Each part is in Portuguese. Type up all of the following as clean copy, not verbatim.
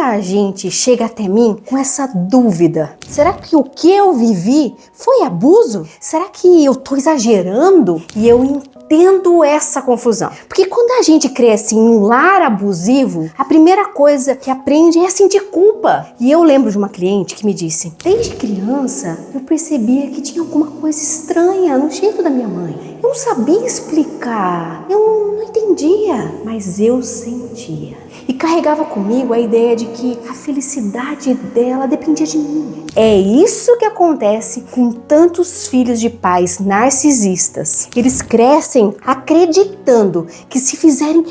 Muita gente chega até mim com essa dúvida. Será que o que eu vivi foi abuso? Será que eu tô exagerando? E eu entendo essa confusão. Porque quando a gente cresce em um lar abusivo, a primeira coisa que aprende é sentir culpa. E eu lembro de uma cliente que me disse: desde criança eu percebia que tinha alguma coisa estranha no jeito da minha mãe. Eu não sabia explicar, eu não entendia, mas eu sentia. E carregava comigo a ideia de que a felicidade dela dependia de mim. É isso que acontece com tantos filhos de pais narcisistas. Eles crescem acreditando que se fizerem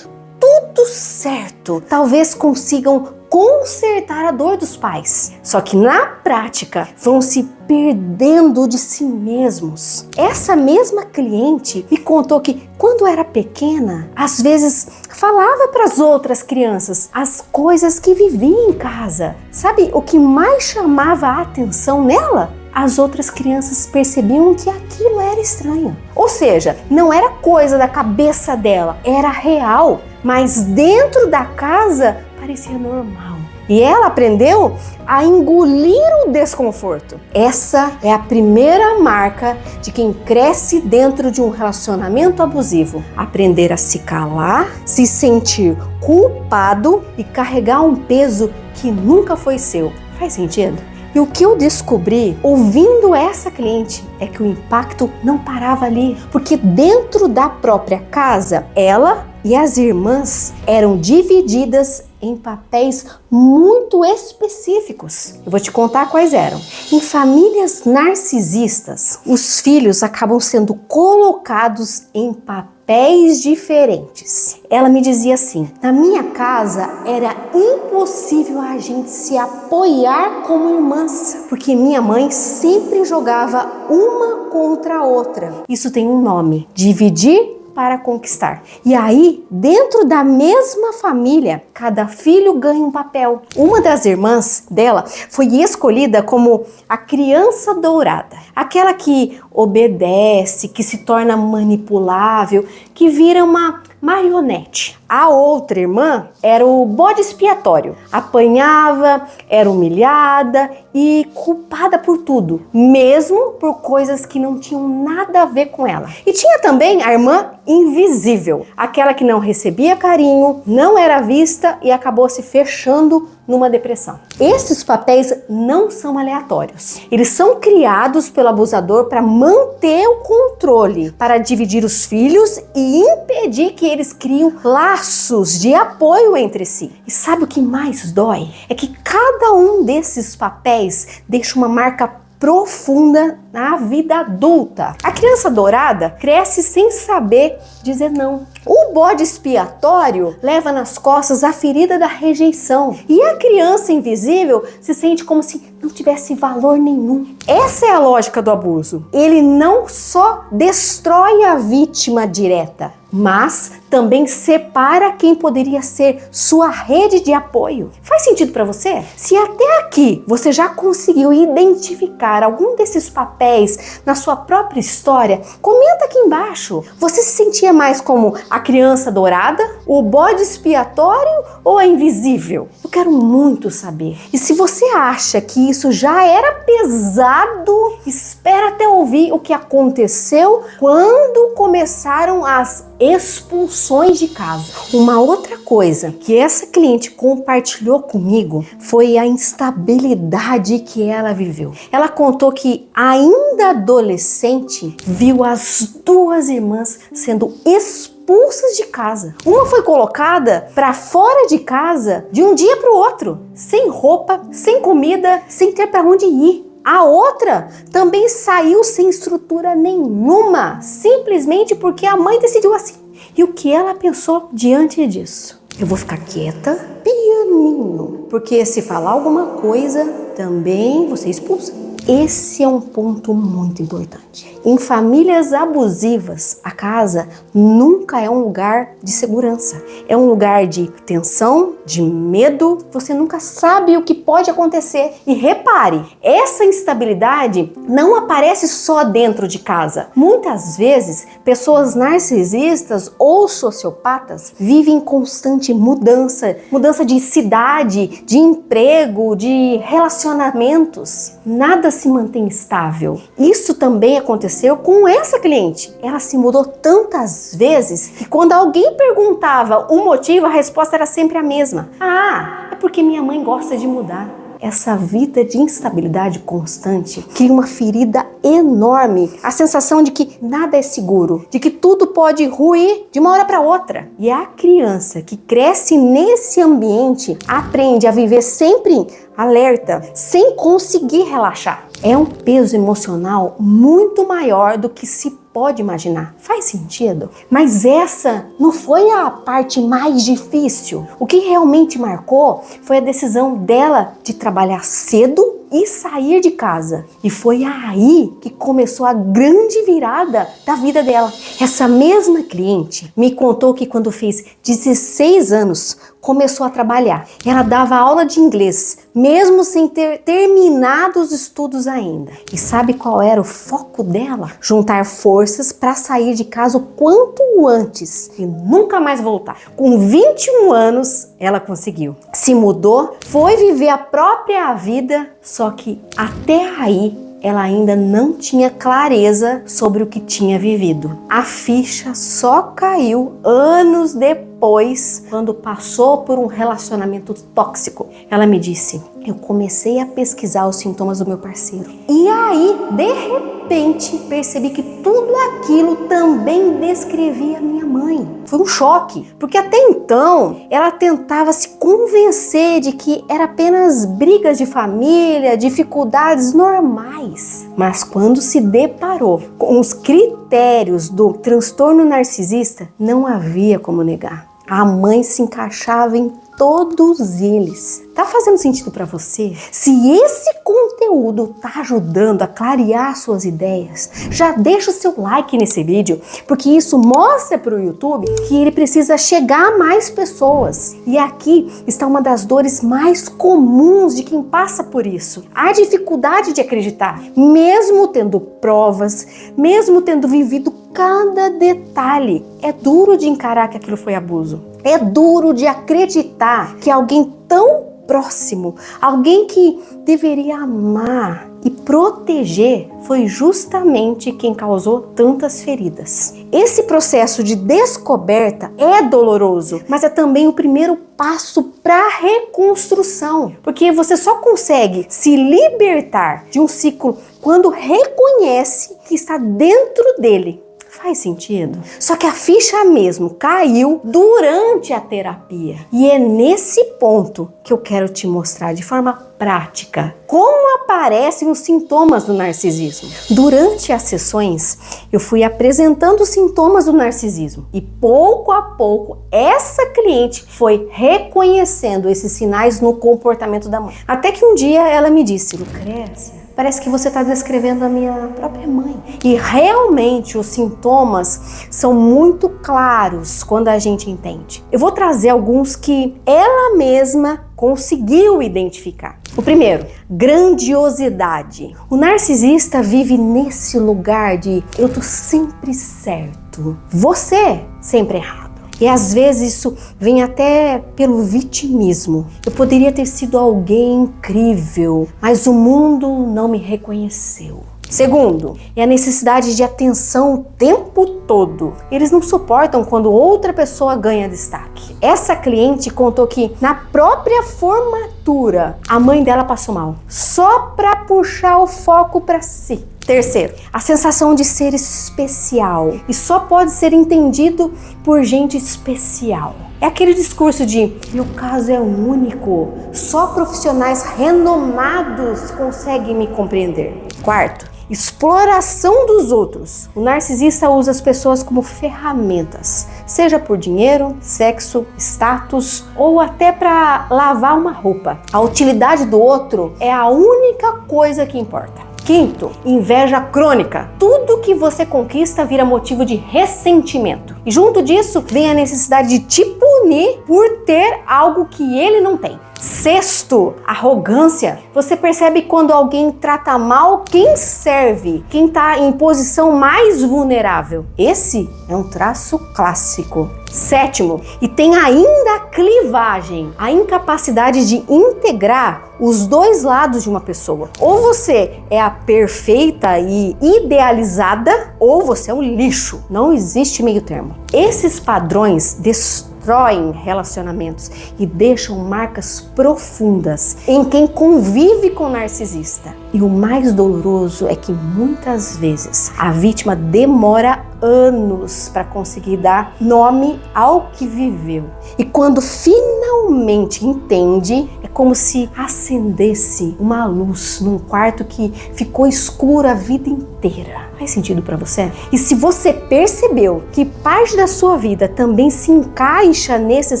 tudo certo, talvez consigam consertar a dor dos pais. Só que na prática vão se perdendo de si mesmos. Essa mesma cliente me contou que quando era pequena, às vezes falava para as outras crianças as coisas que vivia em casa. Sabe o que mais chamava a atenção nela? As outras crianças percebiam que aquilo era estranho. Ou seja, não era coisa da cabeça dela, era real, mas dentro da casa parecia normal. E ela aprendeu a engolir o desconforto. Essa é a primeira marca de quem cresce dentro de um relacionamento abusivo. Aprender a se calar, se sentir culpado e carregar um peso que nunca foi seu. Faz sentido? E o que eu descobri ouvindo essa cliente é que o impacto não parava ali, porque dentro da própria casa, ela e as irmãs eram divididas em papéis muito específicos. Eu vou te contar quais eram. Em famílias narcisistas, os filhos acabam sendo colocados em papéis diferentes. Ela me dizia assim: na minha casa era impossível a gente se apoiar como irmãs, porque minha mãe sempre jogava uma contra a outra. Isso tem um nome: dividir para conquistar. E aí, dentro da mesma família, cada filho ganha um papel. Uma das irmãs dela foi escolhida como a criança dourada, aquela que obedece, que se torna manipulável, que vira uma marionete. A outra irmã era o bode expiatório. Apanhava, era humilhada e culpada por tudo, mesmo por coisas que não tinham nada a ver com ela. E tinha também a irmã invisível, aquela que não recebia carinho, não era vista e acabou se fechando numa depressão. Esses papéis não são aleatórios. Eles são criados pelo abusador para manter o controle, para dividir os filhos e impedir que eles criem laços de apoio entre si. E sabe o que mais dói? É que cada um desses papéis deixa uma marca profunda na vida adulta. A criança dourada cresce sem saber dizer não. O bode expiatório leva nas costas a ferida da rejeição. E a criança invisível se sente como se não tivesse valor nenhum. Essa é a lógica do abuso. Ele não só destrói a vítima direta, mas também separa quem poderia ser sua rede de apoio. Faz sentido para você? Se até aqui você já conseguiu identificar algum desses papéis na sua própria história, comenta aqui embaixo. Você se sentia mais como a criança dourada, o bode expiatório ou a invisível? Eu quero muito saber. E se você acha que isso já era pesado, espera até ouvir o que aconteceu quando começaram as expulsões de casa. Uma outra coisa que essa cliente compartilhou comigo foi a instabilidade que ela viveu. Ela contou que ainda adolescente viu as duas irmãs sendo expulsas de casa. Uma foi colocada para fora de casa de um dia para o outro, sem roupa, sem comida, sem ter para onde ir. A outra também saiu sem estrutura nenhuma, simplesmente porque a mãe decidiu assim. E o que ela pensou diante disso? Eu vou ficar quieta, pianinho, porque se falar alguma coisa, também você expulsa. Esse é um ponto muito importante. Em famílias abusivas, a casa nunca é um lugar de segurança. É um lugar de tensão, de medo. Você nunca sabe o que pode acontecer. E repare, essa instabilidade não aparece só dentro de casa. Muitas vezes, pessoas narcisistas ou sociopatas vivem em constante mudança de cidade, de emprego, de relacionamentos. Nada se mantém estável. Isso também aconteceu com essa cliente. Ela se mudou tantas vezes que quando alguém perguntava o motivo, a resposta era sempre a mesma. Ah, é porque minha mãe gosta de mudar. Essa vida de instabilidade constante cria uma ferida enorme, a sensação de que nada é seguro, de que tudo pode ruir de uma hora para outra. E a criança que cresce nesse ambiente aprende a viver sempre alerta, sem conseguir relaxar. É um peso emocional muito maior do que se pode imaginar. Faz sentido? Mas essa não foi a parte mais difícil. O que realmente marcou foi a decisão dela de trabalhar cedo e sair de casa. E foi aí que começou a grande virada da vida dela. Essa mesma cliente me contou que quando fez 16 anos, começou a trabalhar. Ela dava aula de inglês, mesmo sem ter terminado os estudos ainda. E sabe qual era o foco dela? Juntar forças para sair de casa o quanto antes e nunca mais voltar. Com 21 anos, ela conseguiu. Se mudou, foi viver a própria vida, só que até aí ela ainda não tinha clareza sobre o que tinha vivido. A ficha só caiu anos depois, quando passou por um relacionamento tóxico. Ela me disse: eu comecei a pesquisar os sintomas do meu parceiro. E aí, de repente, percebi que tudo aquilo também descrevia a minha mãe. Foi um choque, porque até então ela tentava se convencer de que era apenas brigas de família, dificuldades normais. Mas quando se deparou com os critérios do transtorno narcisista, não havia como negar. A mãe se encaixava em todos eles. Tá fazendo sentido para você? Se esse conteúdo tá ajudando a clarear suas ideias, já deixa o seu like nesse vídeo, porque isso mostra para o YouTube que ele precisa chegar a mais pessoas. E aqui está uma das dores mais comuns de quem passa por isso: a dificuldade de acreditar, mesmo tendo provas, mesmo tendo vivido cada detalhe. É duro de encarar que aquilo foi abuso. É duro de acreditar que alguém tão próximo, alguém que deveria amar e proteger, foi justamente quem causou tantas feridas. Esse processo de descoberta é doloroso, mas é também o primeiro passo para a reconstrução, porque você só consegue se libertar de um ciclo quando reconhece que está dentro dele. Faz sentido? Só que a ficha mesmo caiu durante a terapia. E é nesse ponto que eu quero te mostrar de forma prática como aparecem os sintomas do narcisismo. Durante as sessões, eu fui apresentando os sintomas do narcisismo e pouco a pouco essa cliente foi reconhecendo esses sinais no comportamento da mãe. Até que um dia ela me disse: Lucrécia, parece que você está descrevendo a minha própria mãe. E realmente os sintomas são muito claros quando a gente entende. Eu vou trazer alguns que ela mesma conseguiu identificar. O primeiro, grandiosidade. O narcisista vive nesse lugar de eu tô sempre certo, você sempre errado. E às vezes isso vem até pelo vitimismo. Eu poderia ter sido alguém incrível, mas o mundo não me reconheceu. Segundo, é a necessidade de atenção o tempo todo. Eles não suportam quando outra pessoa ganha destaque. Essa cliente contou que na própria formatura a mãe dela passou mal, só para puxar o foco para si. Terceiro, a sensação de ser especial e só pode ser entendido por gente especial. É aquele discurso de meu caso é único, só profissionais renomados conseguem me compreender. Quarto, exploração dos outros. O narcisista usa as pessoas como ferramentas, seja por dinheiro, sexo, status ou até para lavar uma roupa. A utilidade do outro é a única coisa que importa. Quinto, inveja crônica. Tudo que você conquista vira motivo de ressentimento. E junto disso, vem a necessidade de te punir por ter algo que ele não tem. Sexto, arrogância. Você percebe quando alguém trata mal quem serve, quem está em posição mais vulnerável. Esse é um traço clássico. Sétimo, e tem ainda a clivagem, a incapacidade de integrar os dois lados de uma pessoa. Ou você é a perfeita e idealizada, ou você é um lixo. Não existe meio termo. Esses padrões destroem relacionamentos e deixam marcas profundas em quem convive com o narcisista. E o mais doloroso é que muitas vezes a vítima demora anos para conseguir dar nome ao que viveu. E quando finalmente entende, é como se acendesse uma luz num quarto que ficou escuro a vida inteira. Faz sentido para você? E se você percebeu que parte da sua vida também se encaixa nesses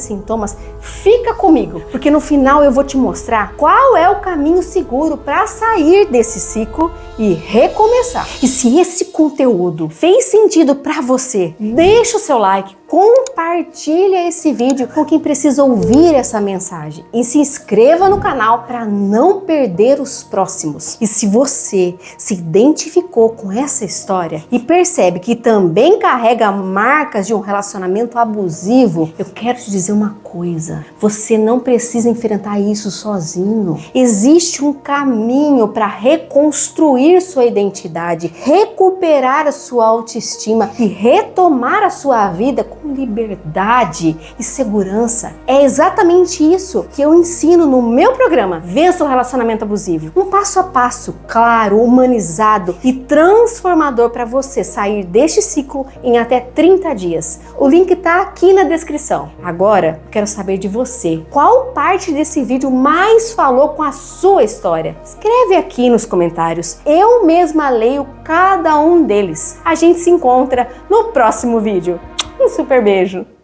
sintomas, fica comigo, porque no final eu vou te mostrar qual é o caminho seguro para sair desse ciclo e recomeçar. E se esse conteúdo fez sentido para você, deixa o seu like, compartilha esse vídeo com quem precisa ouvir essa mensagem e se inscreva no canal para não perder os próximos. E se você se identificou com essa história e percebe que também carrega marcas de um relacionamento abusivo, eu quero te dizer uma coisa: você não precisa enfrentar isso sozinho. Existe um caminho para reconstruir sua identidade, recuperar a sua autoestima e retomar a sua vida com liberdade e segurança. É exatamente isso que eu ensino no meu programa Vença o Relacionamento Abusivo. Um passo a passo, claro, humanizado e transformador para você sair deste ciclo em até 30 dias. O link tá aqui na descrição. Agora, quero saber de você. Qual parte desse vídeo mais falou com a sua história? Escreve aqui nos comentários. Eu mesma leio cada um deles. A gente se encontra no próximo vídeo. Um super beijo!